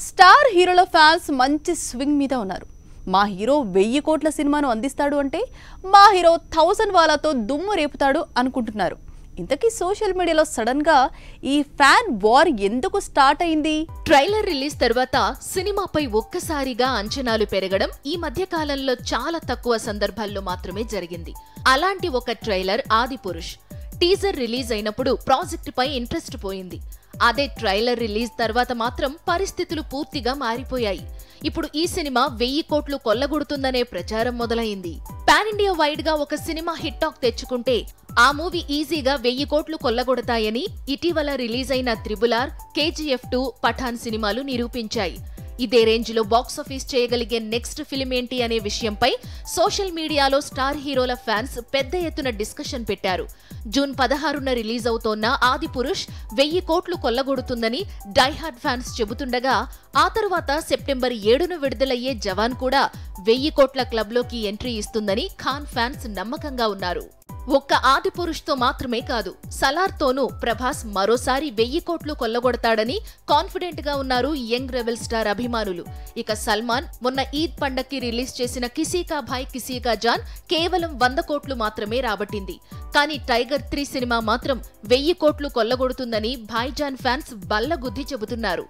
Star హీరోల fans మంచి swing మీద ఉన్నారు. మా హీరో 1000 కోట్ల సినిమాను అందిస్తాడు అంటే మా హీరో 1000 వాలాతో దుమ్ము రేపుతాడు అనుకుంటున్నారు. ఇంతకీ సోషల్ మీడియాలో సడన్ గా ఈ ఫ్యాన్ వార్ ఎందుకు స్టార్ట్ అయింది? ట్రైలర్ రిలీజ్ తర్వాత సినిమాపై ఒక్కసారిగా అంచనాలు పెరగడం ఈ మధ్య కాలంలో చాలా తక్కువ సందర్భాల్లో మాత్రమే జరిగింది. అలాంటి ఒక ట్రైలర్ ఆదిపురుష్. టీజర్ రిలీజ్ అయినప్పుడు ప్రాజెక్ట్ పై ఇంట్రెస్ట్ పోయింది. అదే ట్రైలర్ రిలీజ్ తర్వాత మాత్రం పరిస్థితులు పూర్తిగా మారిపోయాయి. ఇప్పుడు ఈ సినిమా 1000 కోట్లు కొల్లగొడుతుందనే ప్రచారం మొదలైంది. పాన్ ఇండియా వైడ్ గా ఒక సినిమా హిట్ టాక్ తెచ్చుకుంటే ఆ మూవీ ఈజీగా 1000 కోట్లు కొల్లగొడతాయని ఇటీవల రిలీజ్ అయిన RRR, KGF 2, పఠాన్ సినిమాలు నిరూపించాయి. ఇదే రేంజ్ లో బాక్సాఫీస్ చేయగలిగే నెక్స్ట్ ఫిల్మ్ ఏంటి అనే విషయంపై సోషల్ మీడియాలో స్టార్ హీరోల ఫ్యాన్స్ పెద్ద ఎత్తున డిస్కషన్ పెట్టారు. జూన్ 16న రిలీజ్ అవుతోన్న ఆదిపురుష్ 1000 కోట్లు కొల్లగొడుతుందని డైహార్డ్ ఫ్యాన్స్ చెబుతుండగా, ఆ తరువాత సెప్టెంబర్ 7న విడుదలయ్యే జవాన్ కూడా 1000 కోట్ల క్లబ్ లోకి ఎంట్రీ ఇస్తుందని ఖాన్ ఫ్యాన్స్ నమ్మకంగా ఉన్నారు. ఒక్క ఆదిపురుష్ తో మాత్రమే కాదు, సలార్ తోనూ ప్రభాస్ మరోసారి 1000 కోట్లు కొల్లగొడతాడని కాన్ఫిడెంట్ గా ఉన్నారు యంగ్ రెబెల్ స్టార్ అభిమానులు. ఇక సల్మాన్ మొన్న ఈద్ పండక్కి రిలీజ్ చేసిన కిసీ కా భాయ్ కిసీ కా జాన్ కేవలం 100 కోట్లు మాత్రమే రాబట్టింది. కానీ టైగర్ 3 సినిమా మాత్రం 1000 కోట్లు కొల్లగొడుతుందని భాయ్జాన్ ఫ్యాన్స్ బల్లగుద్ది చెబుతున్నారు.